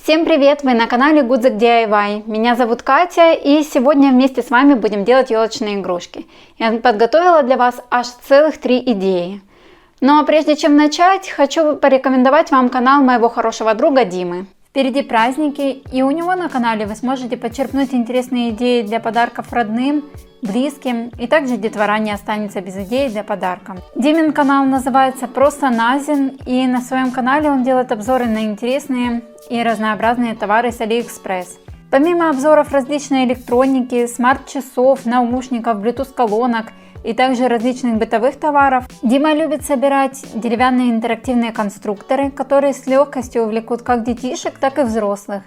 Всем привет! Вы на канале Гудзик DIY. Меня зовут Катя, и сегодня вместе с вами будем делать елочные игрушки. Я подготовила для вас аж целых 3 идеи. Но прежде чем начать, хочу порекомендовать вам канал моего хорошего друга Димы. Впереди праздники, и у него на канале вы сможете почерпнуть интересные идеи для подарков родным, близким, и также детвора не останется без идей для подарка. Димин канал называется «Просто Назин», и на своем канале он делает обзоры на интересные и разнообразные товары с Алиэкспресс. Помимо обзоров различной электроники, смарт-часов, наушников, Bluetooth-колонок и также различных бытовых товаров, Дима любит собирать деревянные интерактивные конструкторы, которые с легкостью увлекут как детишек, так и взрослых.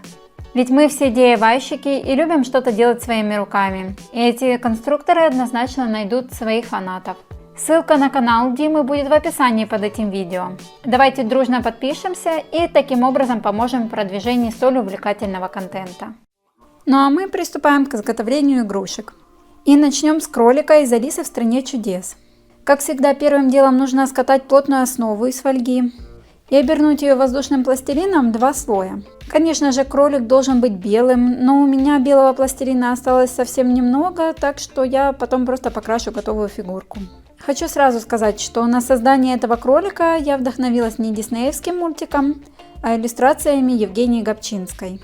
Ведь мы все DIY-щики и любим что-то делать своими руками. И эти конструкторы однозначно найдут своих фанатов. Ссылка на канал Димы будет в описании под этим видео. Давайте дружно подпишемся и таким образом поможем в продвижении столь увлекательного контента. Ну а мы приступаем к изготовлению игрушек. И начнем с кролика из Алисы в стране чудес. Как всегда, первым делом нужно скатать плотную основу из фольги и обернуть ее воздушным пластилином в 2 слоя. Конечно же, кролик должен быть белым, но у меня белого пластилина осталось совсем немного, так что я потом просто покрашу готовую фигурку. Хочу сразу сказать, что на создание этого кролика я вдохновилась не диснеевским мультиком, а иллюстрациями Евгении Габчинской.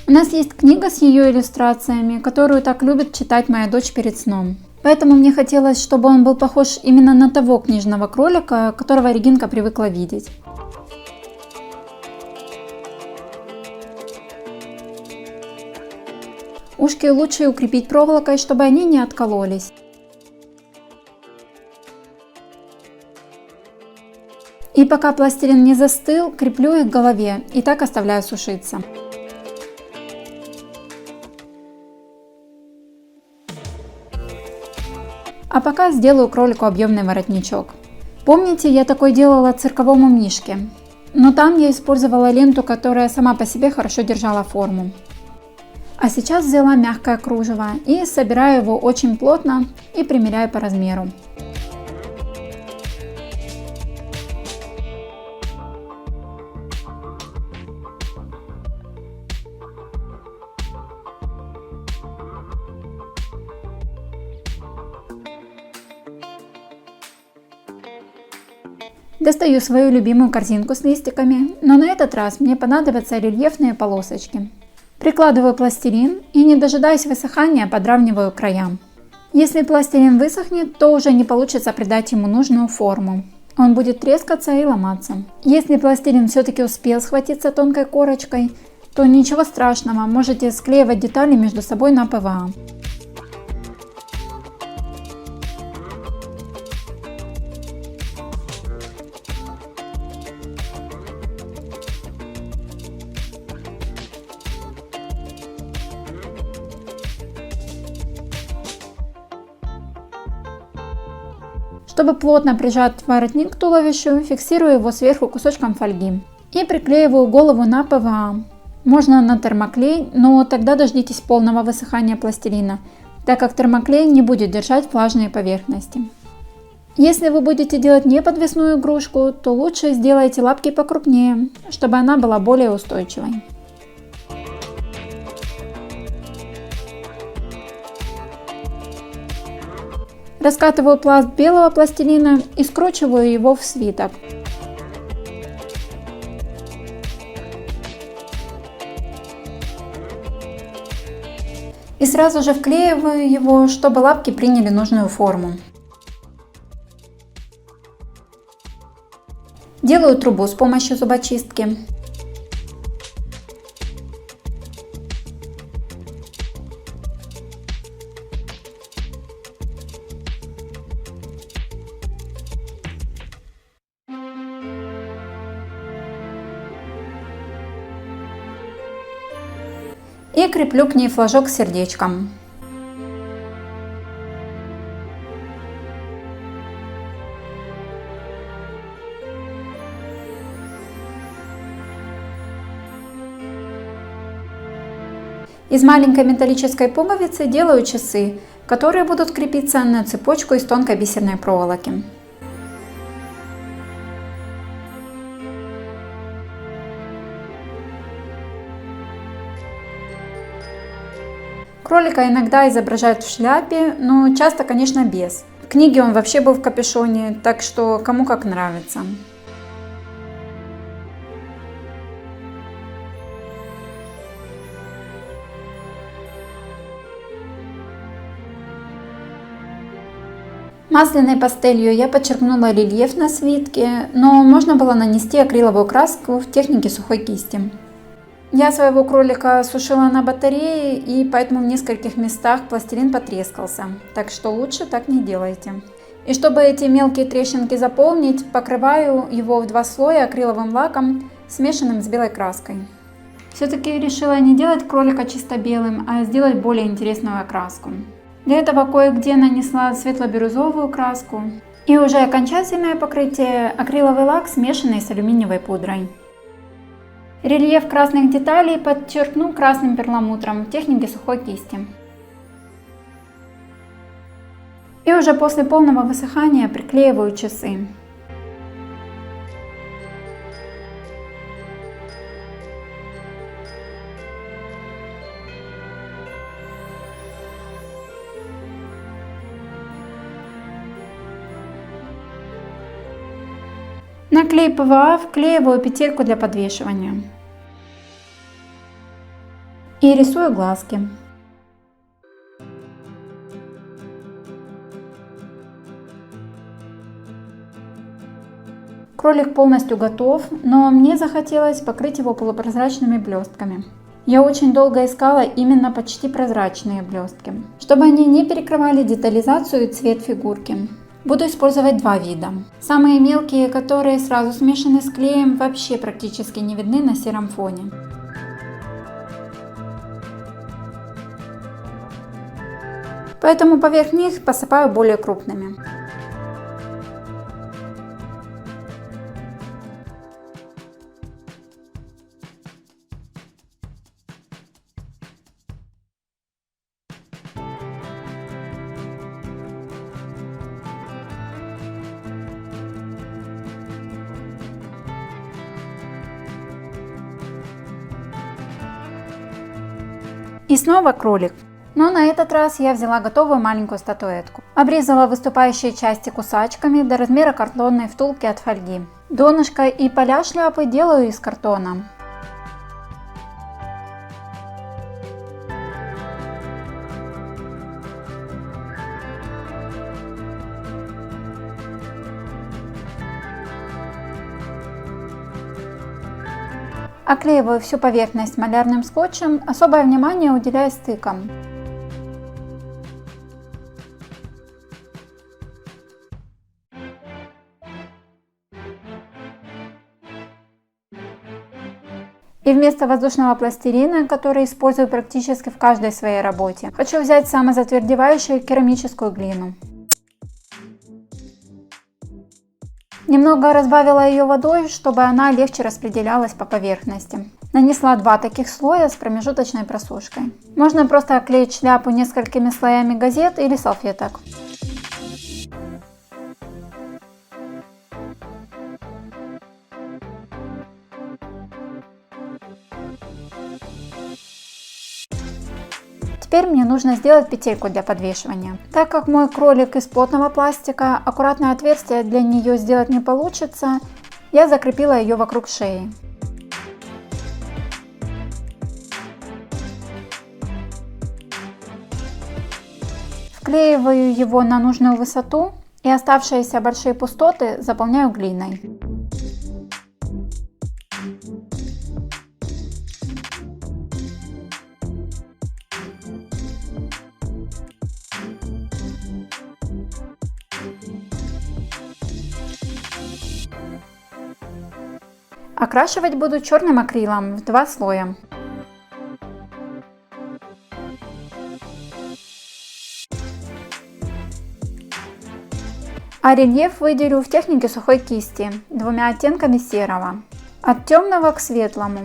У нас есть книга с ее иллюстрациями, которую так любит читать моя дочь перед сном. Поэтому мне хотелось, чтобы он был похож именно на того книжного кролика, которого Регинка привыкла видеть. Ушки лучше укрепить проволокой, чтобы они не откололись. И пока пластилин не застыл, креплю их к голове и так оставляю сушиться. А пока сделаю кролику объемный воротничок. Помните, я такой делала цирковому мишке, но там я использовала ленту, которая сама по себе хорошо держала форму. А сейчас взяла мягкое кружево и собираю его очень плотно и примеряю по размеру. Достаю свою любимую корзинку с листиками, но на этот раз мне понадобятся рельефные полосочки. Прикладываю пластилин и, не дожидаясь высыхания, подравниваю края. Если пластилин высохнет, то уже не получится придать ему нужную форму. Он будет трескаться и ломаться. Если пластилин все-таки успел схватиться тонкой корочкой, то ничего страшного, можете склеивать детали между собой на ПВА. Чтобы плотно прижать воротник к туловищу, фиксирую его сверху кусочком фольги и приклеиваю голову на ПВА. Можно на термоклей, но тогда дождитесь полного высыхания пластилина, так как термоклей не будет держать влажные поверхности. Если вы будете делать неподвесную игрушку, то лучше сделайте лапки покрупнее, чтобы она была более устойчивой. Раскатываю пласт белого пластилина и скручиваю его в свиток. И сразу же вклеиваю его, чтобы лапки приняли нужную форму. Делаю трубу с помощью зубочистки. И креплю к ней флажок с сердечком. Из маленькой металлической пуговицы делаю часы, которые будут крепиться на цепочку из тонкой бисерной проволоки. Кролика иногда изображают в шляпе, но часто, конечно, без. В книге он вообще был в капюшоне, так что кому как нравится. Масляной пастелью я подчеркнула рельеф на свитке, но можно было нанести акриловую краску в технике сухой кисти. Я своего кролика сушила на батарее, и поэтому в нескольких местах пластилин потрескался, так что лучше так не делайте. И чтобы эти мелкие трещинки заполнить, покрываю его в 2 слоя акриловым лаком, смешанным с белой краской. Все-таки решила не делать кролика чисто белым, а сделать более интересную окраску. Для этого кое-где нанесла светло-бирюзовую краску и уже окончательное покрытие акриловый лак, смешанный с алюминиевой пудрой. Рельеф красных деталей подчеркну красным перламутром в технике сухой кисти. И уже после полного высыхания приклеиваю часы. На клей ПВА вклеиваю петельку для подвешивания и рисую глазки. Кролик полностью готов, но мне захотелось покрыть его полупрозрачными блестками. Я очень долго искала именно почти прозрачные блестки, чтобы они не перекрывали детализацию и цвет фигурки. Буду использовать 2 вида. Самые мелкие, которые сразу смешаны с клеем, вообще практически не видны на сером фоне. Поэтому поверх них посыпаю более крупными. И снова кролик. Но на этот раз я взяла готовую маленькую статуэтку. Обрезала выступающие части кусачками до размера картонной втулки от фольги. Донышко и поля шляпы делаю из картона. Оклеиваю всю поверхность малярным скотчем, особое внимание уделяя стыкам. И вместо воздушного пластилина, который использую практически в каждой своей работе, хочу взять самозатвердевающую керамическую глину. Немного разбавила ее водой, чтобы она легче распределялась по поверхности. Нанесла 2 таких слоя с промежуточной просушкой. Можно просто оклеить шляпу несколькими слоями газет или салфеток. Теперь мне нужно сделать петельку для подвешивания. Так как мой кролик из плотного пластика, аккуратное отверстие для нее сделать не получится, я закрепила ее вокруг шеи. Вклеиваю его на нужную высоту и оставшиеся большие пустоты заполняю глиной. Окрашивать буду черным акрилом в 2 слоя. А рельеф выделю в технике сухой кисти 2 оттенками серого, от темного к светлому.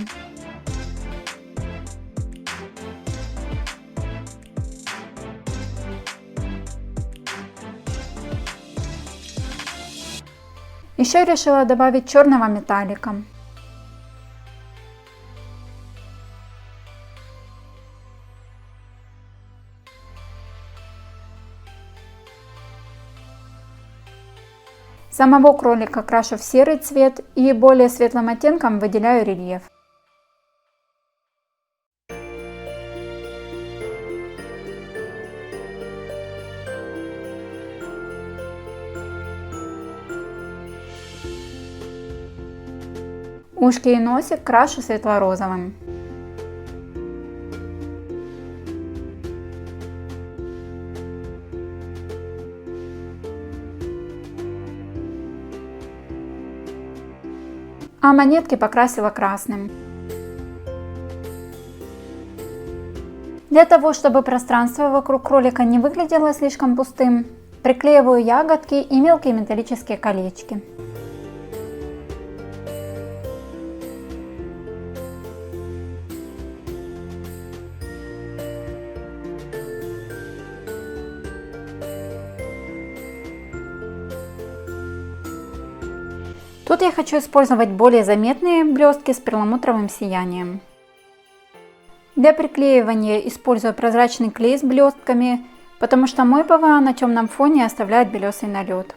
Еще решила добавить черного металлика. Самого кролика крашу в серый цвет и более светлым оттенком выделяю рельеф. Ушки и носик крашу светло-розовым. А монетки покрасила красным. Для того, чтобы пространство вокруг кролика не выглядело слишком пустым, приклеиваю ягодки и мелкие металлические колечки. Тут я хочу использовать более заметные блестки с перламутровым сиянием. Для приклеивания использую прозрачный клей с блестками, потому что мой ПВА на темном фоне оставляет белесый налет.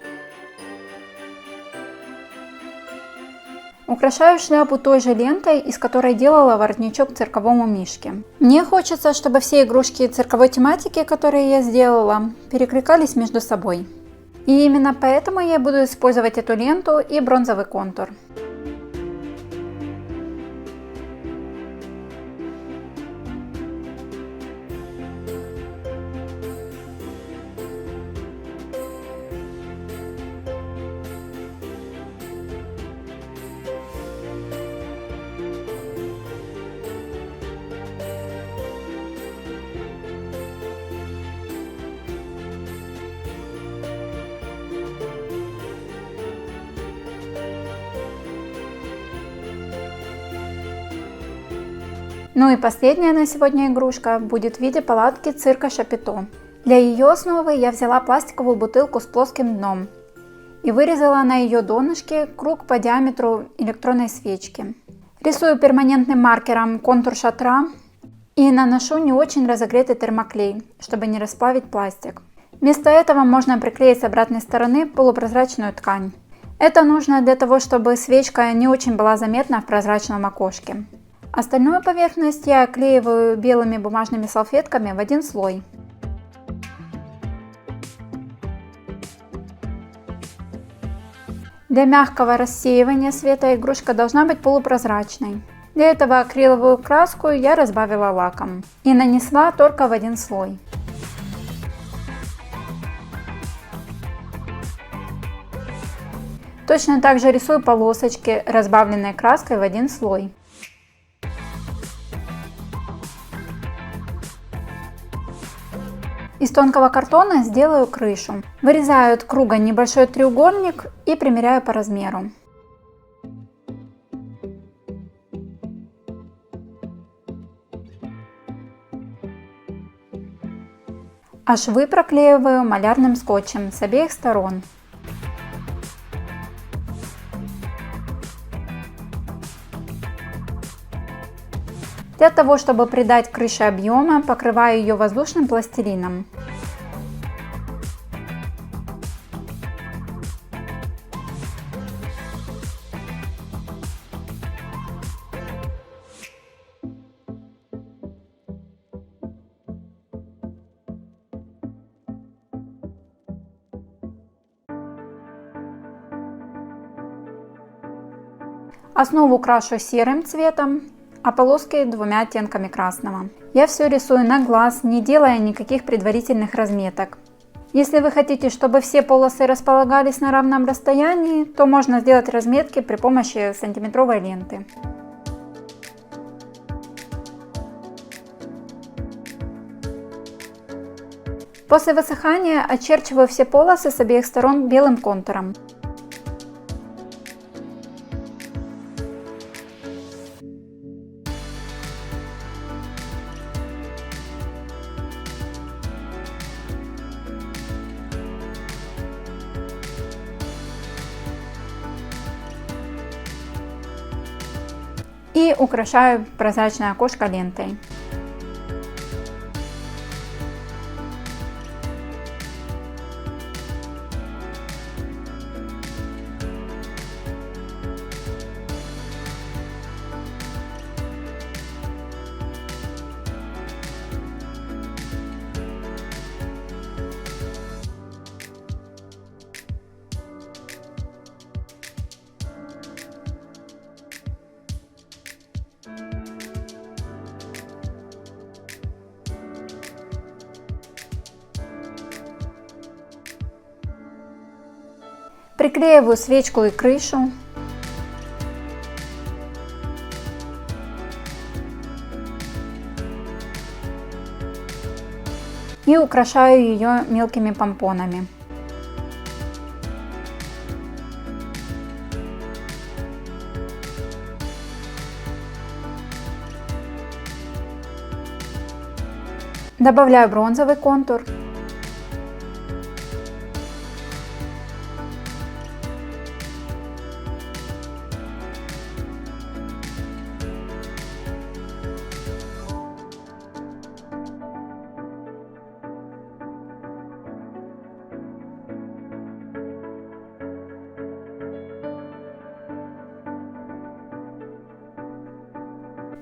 Украшаю шляпу той же лентой, из которой делала воротничок цирковому мишке. Мне хочется, чтобы все игрушки цирковой тематики, которые я сделала, перекликались между собой. И именно поэтому я буду использовать эту ленту и бронзовый контур. Ну и последняя на сегодня игрушка будет в виде палатки цирка Шапито. Для ее основы я взяла пластиковую бутылку с плоским дном и вырезала на ее донышке круг по диаметру электронной свечки. Рисую перманентным маркером контур шатра и наношу не очень разогретый термоклей, чтобы не расплавить пластик. Вместо этого можно приклеить с обратной стороны полупрозрачную ткань. Это нужно для того, чтобы свечка не очень была заметна в прозрачном окошке. Остальную поверхность я оклеиваю белыми бумажными салфетками в один слой. Для мягкого рассеивания света игрушка должна быть полупрозрачной. Для этого акриловую краску я разбавила лаком и нанесла только в один слой. Точно так же рисую полосочки, разбавленной краской в один слой. Из тонкого картона сделаю крышу. Вырезаю от круга небольшой треугольник и примеряю по размеру. А швы проклеиваю малярным скотчем с обеих сторон. Для того, чтобы придать крыше объема, покрываю ее воздушным пластилином. Основу крашу серым цветом, а полоски двумя оттенками красного. Я все рисую на глаз, не делая никаких предварительных разметок. Если вы хотите, чтобы все полосы располагались на равном расстоянии, то можно сделать разметки при помощи сантиметровой ленты. После высыхания очерчиваю все полосы с обеих сторон белым контуром. И украшаю прозрачное окошко лентой. Приклеиваю свечку и крышу. И украшаю ее мелкими помпонами. Добавляю бронзовый контур.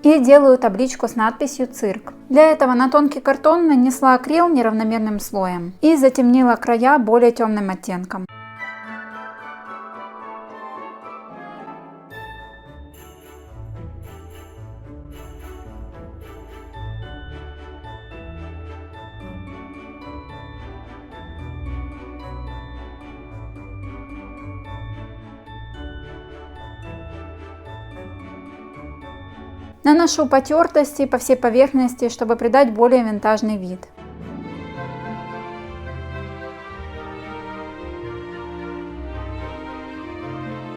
И делаю табличку с надписью «Цирк». Для этого на тонкий картон нанесла акрил неравномерным слоем и затемнила края более темным оттенком. Наношу потертости по всей поверхности, чтобы придать более винтажный вид.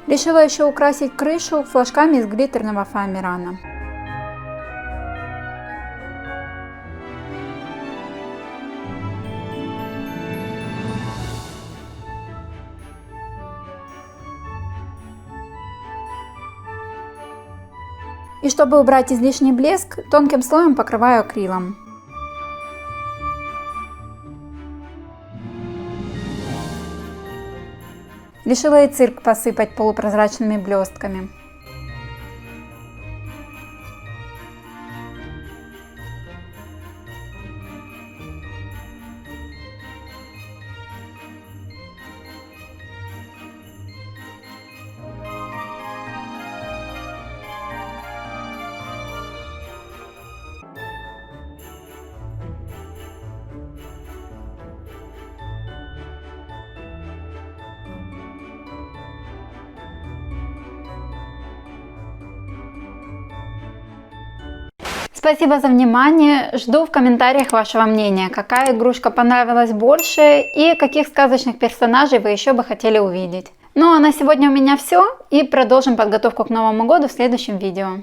Решила еще украсить крышу флажками из глиттерного фоамирана. И чтобы убрать излишний блеск, тонким слоем покрываю акрилом. Решила и цирк посыпать полупрозрачными блестками. Спасибо за внимание, жду в комментариях вашего мнения, какая игрушка понравилась больше и каких сказочных персонажей вы еще бы хотели увидеть. Ну а на сегодня у меня все, и продолжим подготовку к Новому году в следующем видео.